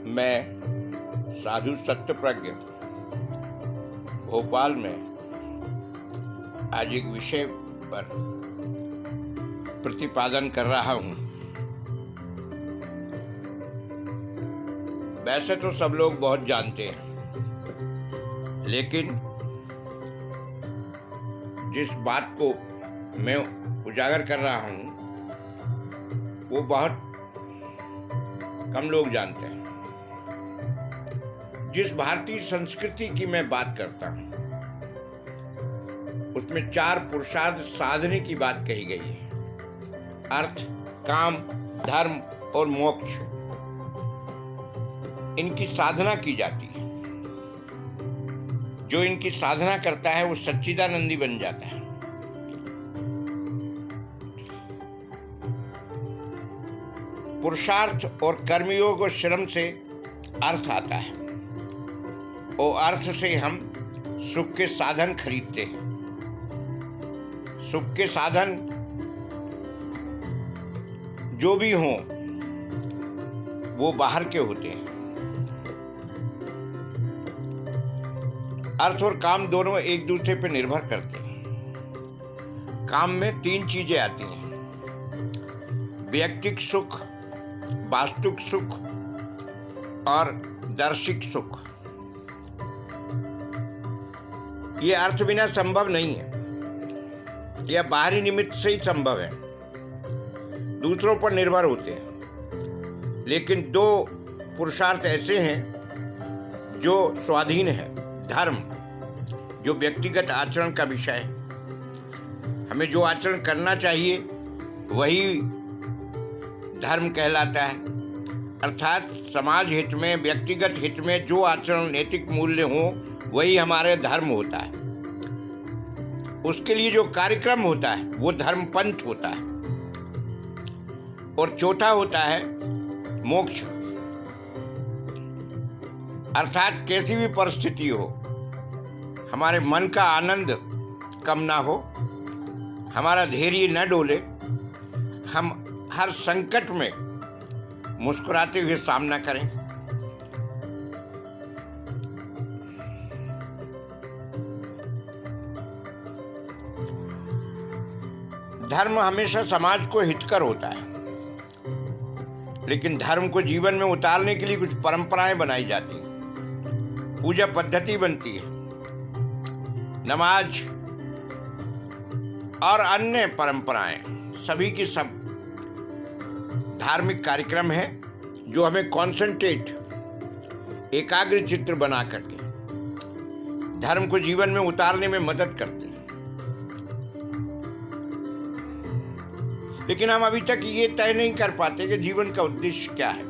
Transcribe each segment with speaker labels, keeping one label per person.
Speaker 1: मैं साधु सत्यप्रज्ञ भोपाल में आज एक विषय पर प्रतिपादन कर रहा हूँ। वैसे तो सब लोग बहुत जानते हैं, लेकिन जिस बात को मैं उजागर कर रहा हूँ वो बहुत कम लोग जानते हैं। जिस भारतीय संस्कृति की मैं बात करता हूँ उसमें 4 पुरुषार्थ साधने की बात कही गई है। अर्थ, काम, धर्म और मोक्ष, इनकी साधना की जाती है। जो इनकी साधना करता है वो सच्चिदानंदी बन जाता है। पुरुषार्थ और कर्मयोग और श्रम से अर्थ आता है और अर्थ से हम सुख के साधन खरीदते हैं। सुख के साधन जो भी हों वो बाहर के होते हैं। अर्थ और काम दोनों एक दूसरे पर निर्भर करते हैं। काम में 3 चीजें आती हैं: व्यक्तिक सुख, वास्तविक सुख और दर्शिक सुख। ये अर्थ बिना संभव नहीं है, यह बाहरी निमित्त से ही संभव है, दूसरों पर निर्भर होते हैं। लेकिन 2 पुरुषार्थ ऐसे हैं जो स्वाधीन है। धर्म, जो व्यक्तिगत आचरण का विषय है, हमें जो आचरण करना चाहिए वही धर्म कहलाता है। अर्थात समाज हित में, व्यक्तिगत हित में जो आचरण नैतिक मूल्य हो वही हमारे धर्म होता है। उसके लिए जो कार्यक्रम होता है वो धर्म पंथ होता है। और चौथा होता है मोक्ष, अर्थात कैसी भी परिस्थिति हो, हमारे मन का आनंद कम ना हो, हमारा धैर्य न डोले, हम हर संकट में मुस्कुराते हुए सामना करें। धर्म हमेशा समाज को हितकर होता है, लेकिन धर्म को जीवन में उतारने के लिए कुछ परंपराएं बनाई जाती हैं, पूजा पद्धति बनती है, नमाज और अन्य परंपराएं, सभी की सब धार्मिक कार्यक्रम है जो हमें कॉन्सेंट्रेट, एकाग्र चित्र बना करके धर्म को जीवन में उतारने में मदद करते हैं। लेकिन हम अभी तक ये तय नहीं कर पाते कि जीवन का उद्देश्य क्या है।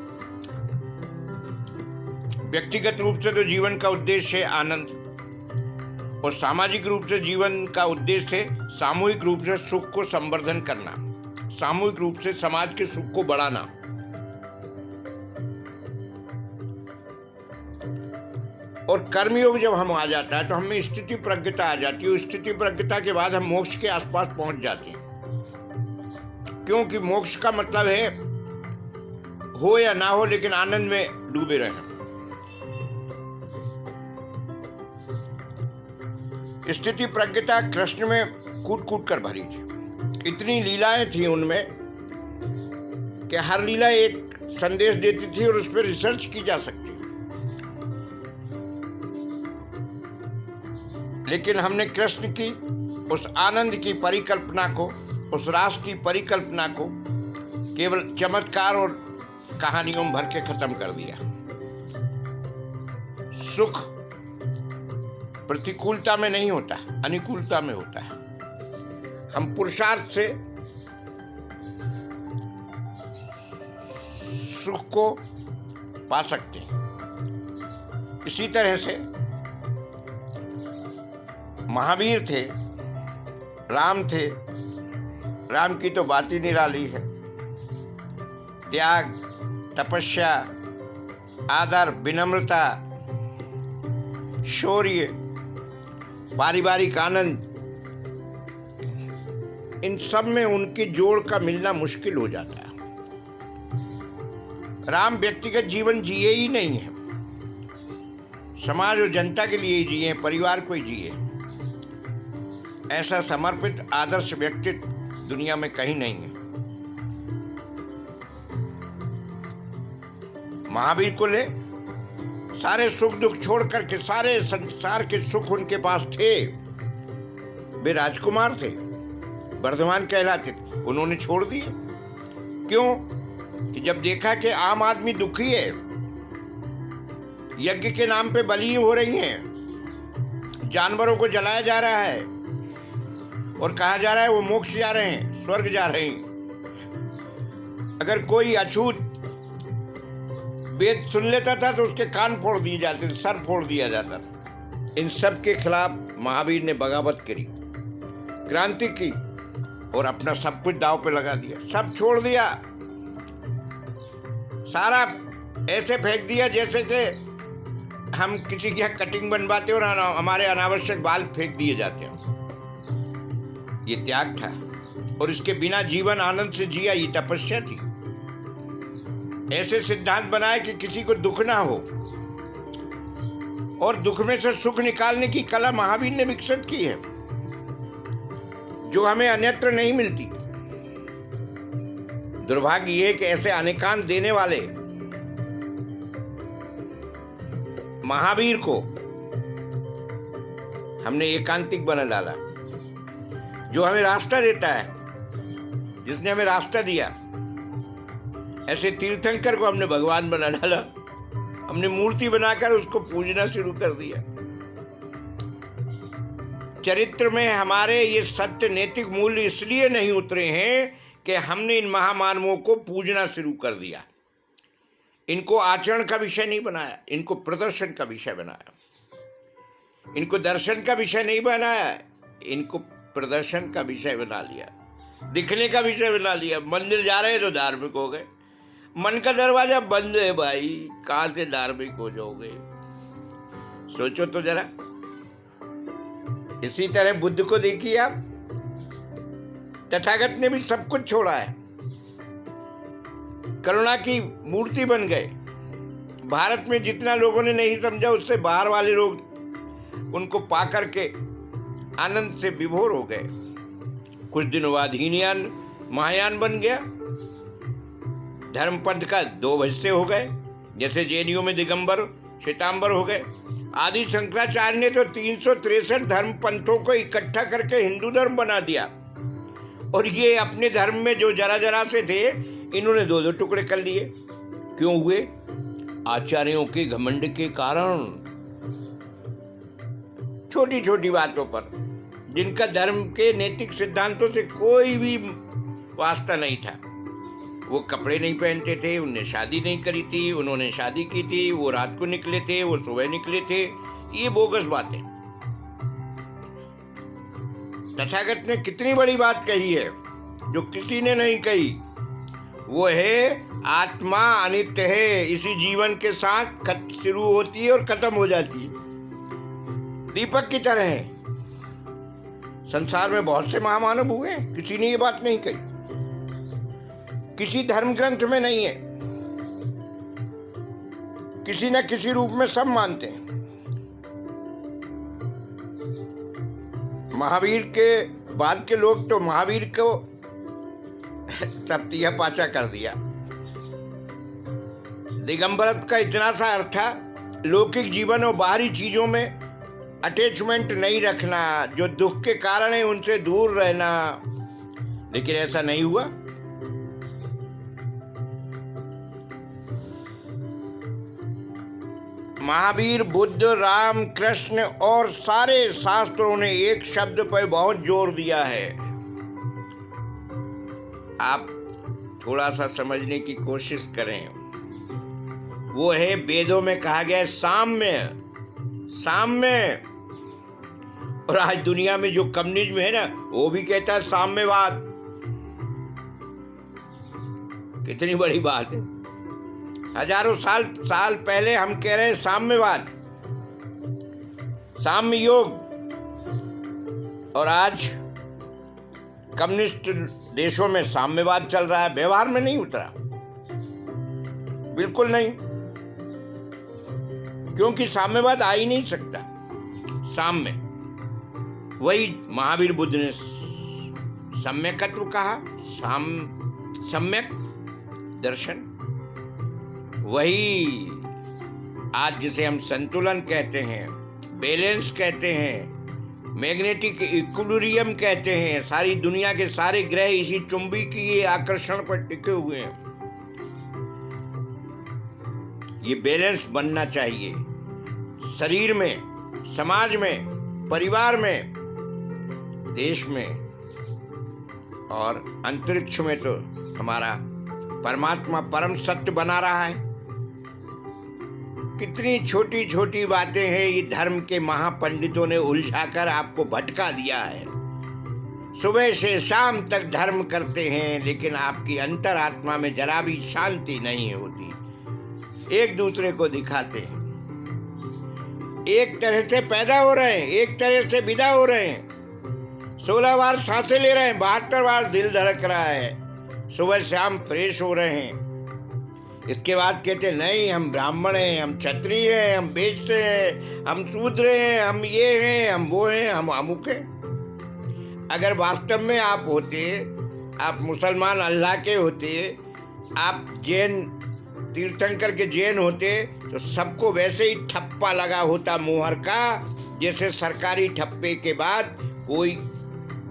Speaker 1: व्यक्तिगत रूप से तो जीवन का उद्देश्य है आनंद, और सामाजिक रूप से जीवन का उद्देश्य है सामूहिक रूप से सुख को संवर्धन करना, सामूहिक रूप से समाज के सुख को बढ़ाना। और कर्मयोग जब हम आ जाता है तो हमें स्थिति प्रज्ञता आ जाती है। स्थिति प्रज्ञता के बाद हम मोक्ष के आसपास पहुंच जाते हैं, क्योंकि मोक्ष का मतलब है हो या ना हो लेकिन आनंद में डूबे रहें। स्थिति प्रज्ञता कृष्ण में कूट कूट कर भरी थी। इतनी लीलाएं थी उनमें कि हर लीला एक संदेश देती थी और उस पर रिसर्च की जा सकती। लेकिन हमने कृष्ण की उस आनंद की परिकल्पना को, उस रास की परिकल्पना को केवल चमत्कार और कहानियों में भर के खत्म कर दिया। सुख प्रतिकूलता में नहीं होता, अनुकूलता में होता है। हम पुरुषार्थ से सुख को पा सकते हैं। इसी तरह से महावीर थे, राम थे, राम की तो बात ही निराली है। त्याग, तपस्या, आदर, विनम्रता, शौर्य, पारिवारिक आनंद, इन सब में उनकी जोड़ का मिलना मुश्किल हो जाता है। राम व्यक्तिगत जीवन जिए ही नहीं है, समाज और जनता के लिए ही जिए, परिवार को ही जिए। ऐसा समर्पित आदर्श व्यक्तित्व दुनिया में कहीं नहीं है। महावीर को ले, सारे सुख दुख छोड़ करके सारे संसार के सुख उनके पास थे। वे राजकुमार थे, वर्धमान कहलाते थे, उन्होंने छोड़ दिए। क्यों? कि जब देखा कि आम आदमी दुखी है, यज्ञ के नाम पे बलि हो रही हैं, जानवरों को जलाया जा रहा है और कहा जा रहा है वो मोक्ष जा रहे हैं, स्वर्ग जा रहे हैं। अगर कोई अछूत वेद सुन लेता था तो उसके कान फोड़ दिए जाते थे, सर फोड़ दिया जाता था। इन सब के खिलाफ महावीर ने बगावत करी, क्रांति की और अपना सब कुछ दांव पे लगा दिया, सब छोड़ दिया, सारा ऐसे फेंक दिया जैसे कि हम किसी की कटिंग बनवाते और हमारे अनावश्यक बाल फेंक दिए जाते हैं। ये त्याग था और इसके बिना जीवन आनंद से जिया, ये तपस्या थी। ऐसे सिद्धांत बनाए कि किसी को दुख ना हो और दुख में से सुख निकालने की कला महावीर ने विकसित की है, जो हमें अन्यत्र नहीं मिलती। दुर्भाग्य ये कि ऐसे अनेकांत देने वाले महावीर को हमने एकांतिक बना डाला। जो हमें रास्ता देता है, जिसने हमें रास्ता दिया, ऐसे तीर्थंकर को हमने भगवान बना डाला। हमने मूर्ति बनाकर उसको पूजना शुरू कर दिया। चरित्र में हमारे ये सत्य नैतिक मूल्य इसलिए नहीं उतरे हैं कि हमने इन महामानवों को पूजना शुरू कर दिया। इनको आचरण का विषय नहीं बनाया, इनको प्रदर्शन का विषय बनाया। इनको दर्शन का विषय नहीं बनाया, इनको प्रदर्शन का विषय बना लिया, दिखने का विषय बना लिया। मंदिर जा रहे हैं तो धार्मिक हो गए। मन का दरवाजा बंद है भाई, कहां से धार्मिक हो जाओगे? सोचो तो जरा। इसी तरह बुद्ध को देखिए आप, तथागत ने भी सब कुछ छोड़ा है, करुणा की मूर्ति बन गए। भारत में जितना लोगों ने नहीं समझा, उससे बाहर वाले लोग उनको पा करके आनंद से विभोर हो गए। कुछ दिनों बाद हीनयान महायान बन गया। धर्म पंथ का दो हिस्से हो गए, जैसे जैनियों में दिगंबर श्वेतांबर हो गए। आदि शंकराचार्य ने तो 363 धर्म पंथों को इकट्ठा करके हिंदू धर्म बना दिया। और ये अपने धर्म में जो जरा जरा से थे, इन्होंने दो दो टुकड़े कर लिए। क्यों हुए? आचार्यों के घमंड के कारण। छोटी छोटी बातों पर, जिनका धर्म के नैतिक सिद्धांतों से कोई भी वास्ता नहीं था। वो कपड़े नहीं पहनते थे, उनने शादी नहीं करी थी, उन्होंने शादी की थी, वो रात को निकले थे, वो सुबह निकले थे। ये बोगस बातें। तथागत ने कितनी बड़ी बात कही है जो किसी ने नहीं कही। वो है आत्मा अनित्य है, इसी जीवन के साथ शुरू होती है और खत्म हो जाती है, दीपक की तरह है। संसार में बहुत से महामानव हुए, किसी ने ये बात नहीं कही, किसी धर्म ग्रंथ में नहीं है। किसी न किसी रूप में सब मानते हैं। महावीर के बाद के लोग तो महावीर को सब तिया पाचा कर दिया। दिगंबरत्व का इतना सा अर्थ था, लौकिक जीवन और बाहरी चीजों में अटैचमेंट नहीं रखना, जो दुख के कारण है उनसे दूर रहना। लेकिन ऐसा नहीं हुआ। महावीर, बुद्ध, राम, कृष्ण और सारे शास्त्रों ने एक शब्द पर बहुत जोर दिया है। आप थोड़ा सा समझने की कोशिश करें। वो है वेदों में कहा गया है साम्य, साम्य। और आज दुनिया में जो कम्युनिज्म है ना, वो भी कहता है साम्यवाद। कितनी बड़ी बात है। हजारों साल पहले हम कह रहे हैं साम्यवाद, साम्य योग, और आज कम्युनिस्ट देशों में साम्यवाद चल रहा है, व्यवहार में नहीं उतरा। बिल्कुल नहीं, क्योंकि साम्यवाद आ ही नहीं सकता। साम्य, वही महावीर बुद्ध ने सम्यकत्व कहा, सम्यक दर्शन, वही आज जिसे हम संतुलन कहते हैं, बैलेंस कहते हैं, मैग्नेटिक इक्विलिब्रियम कहते हैं। सारी दुनिया के सारे ग्रह इसी चुंबकीय आकर्षण पर टिके हुए हैं। ये बैलेंस बनना चाहिए शरीर में, समाज में, परिवार में, देश में और अंतरिक्ष में। तो हमारा परमात्मा परम सत्य बना रहा है। कितनी छोटी छोटी बातें हैं, ये धर्म के महापंडितों ने उलझाकर आपको भटका दिया है। सुबह से शाम तक धर्म करते हैं, लेकिन आपकी अंतरात्मा में जरा भी शांति नहीं होती। एक दूसरे को दिखाते हैं, एक तरह से पैदा हो रहे हैं, एक तरह से विदा हो रहे हैं। 16 बार सांसें ले रहे हैं, 72 बार दिल धड़क रहा है, सुबह शाम फ्रेश हो रहे हैं। इसके बाद कहते नहीं, हम ब्राह्मण हैं, हम क्षत्रिय हैं, हम बेचते हैं, हम शूद्र हैं, हम ये हैं, हम वो हैं, हम अमुक हैं। अगर वास्तव में आप होते, आप मुसलमान अल्लाह के होते, आप जैन तीर्थंकर के जैन होते, तो सबको वैसे ही ठप्पा लगा होता मोहर का, जैसे सरकारी ठप्पे के बाद कोई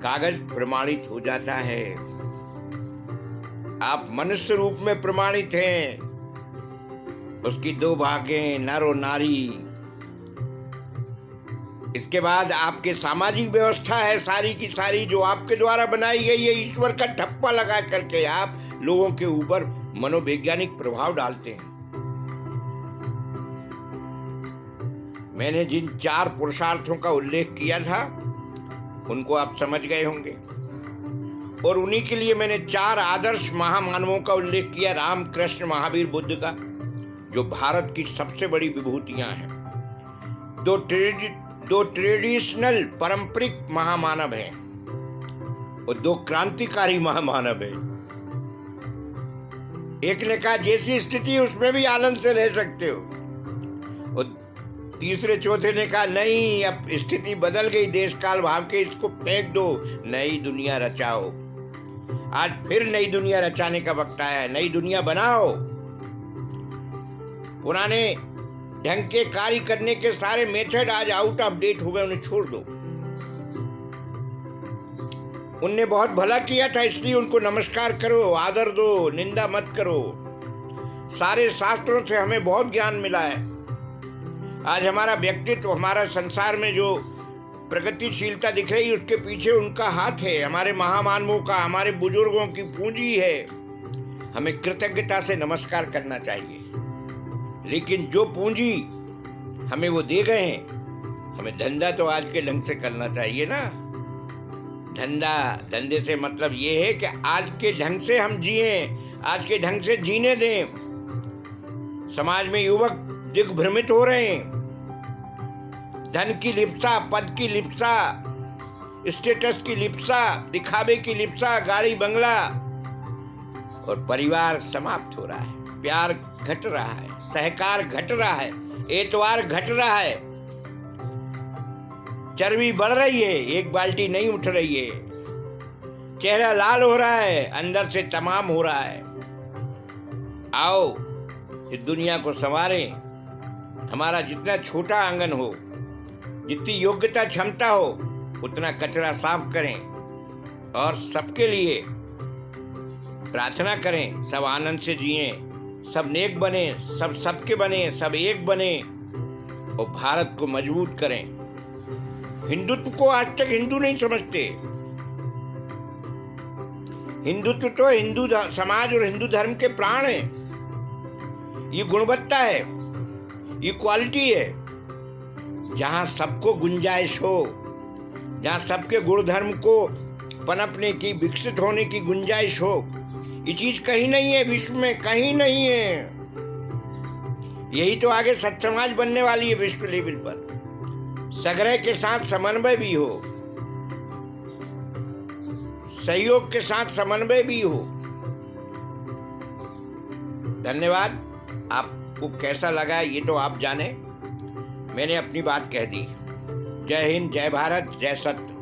Speaker 1: कागज प्रमाणित हो जाता है। आप मनुष्य रूप में प्रमाणित हैं। उसकी 2 भागें, नर और नारी। इसके बाद आपके सामाजिक व्यवस्था है सारी की सारी, जो आपके द्वारा बनाई गई है। ईश्वर का ठप्पा लगा करके आप लोगों के ऊपर मनोवैज्ञानिक प्रभाव डालते हैं। मैंने जिन 4 पुरुषार्थों का उल्लेख किया था, उनको आप समझ गए होंगे, और उन्हीं के लिए मैंने 4 आदर्श महामानवों का उल्लेख किया, राम, कृष्ण, महावीर, बुद्ध का, जो भारत की सबसे बड़ी विभूतियां हैं। 2 ट्रेडिशनल पारंपरिक महामानव हैं और 2 क्रांतिकारी महामानव हैं। एक ने कहा जैसी स्थिति उसमें भी आनंद से रह सकते हो, और तीसरे चौथे ने कहा नहीं, अब स्थिति बदल गई, देश काल भाव के, इसको फेंक दो, नई दुनिया रचाओ। आज फिर नई दुनिया रचाने का वक्त आया है। नई दुनिया बनाओ। पुराने ढंग के कार्य करने के सारे मेथड आज आउट ऑफ डेट हो गए, उन्हें छोड़ दो। उनने बहुत भला किया था, इसलिए उनको नमस्कार करो, आदर दो, निंदा मत करो। सारे शास्त्रों से हमें बहुत ज्ञान मिला है। आज हमारा व्यक्तित्व, हमारा संसार में जो प्रगतिशीलता दिख रही है, उसके पीछे उनका हाथ है। हमारे महामानवों का, हमारे बुजुर्गों की पूंजी है। हमें कृतज्ञता से नमस्कार करना चाहिए। लेकिन जो पूंजी हमें वो दे गए हैं, हमें धंधा तो आज के ढंग से करना चाहिए ना। धंधे से मतलब ये है कि आज के ढंग से हम जिए, आज के ढंग से जीने दें। समाज में युवक दिग्भ्रमित हो रहे हैं। धन की लिप्सा, पद की लिप्सा, स्टेटस की लिप्सा, दिखावे की लिप्सा, गाड़ी बंगला, और परिवार समाप्त हो रहा है। प्यार घट रहा है, सहकार घट रहा है, एतवार घट रहा है, चर्बी बढ़ रही है, एक बाल्टी नहीं उठ रही है, चेहरा लाल हो रहा है, अंदर से तमाम हो रहा है। आओ इस दुनिया को संवारें। हमारा जितना छोटा आंगन हो, जितनी योग्यता क्षमता हो, उतना कचरा साफ करें और सबके लिए प्रार्थना करें। सब आनंद से जिएं, सब नेक बने, सब सबके बने, सब एक बने और भारत को मजबूत करें। हिंदुत्व को आज तक हिंदू नहीं समझते। हिंदुत्व तो हिंदू समाज और हिंदू धर्म के प्राण है। ये गुणवत्ता है, ये क्वालिटी है। जहां सबको गुंजाइश हो, जहां सबके गुण धर्म को पनपने की, विकसित होने की गुंजाइश हो, ये चीज कहीं नहीं है, विश्व में कहीं नहीं है। यही तो आगे सत्समाज बनने वाली है विश्व लेवल पर। सग्रह के साथ समन्वय भी हो, सहयोग के साथ समन्वय भी हो। धन्यवाद। आपको कैसा लगा ये तो आप जाने, मैंने अपनी बात कह दी। जय हिंद, जय भारत, जय सत्य।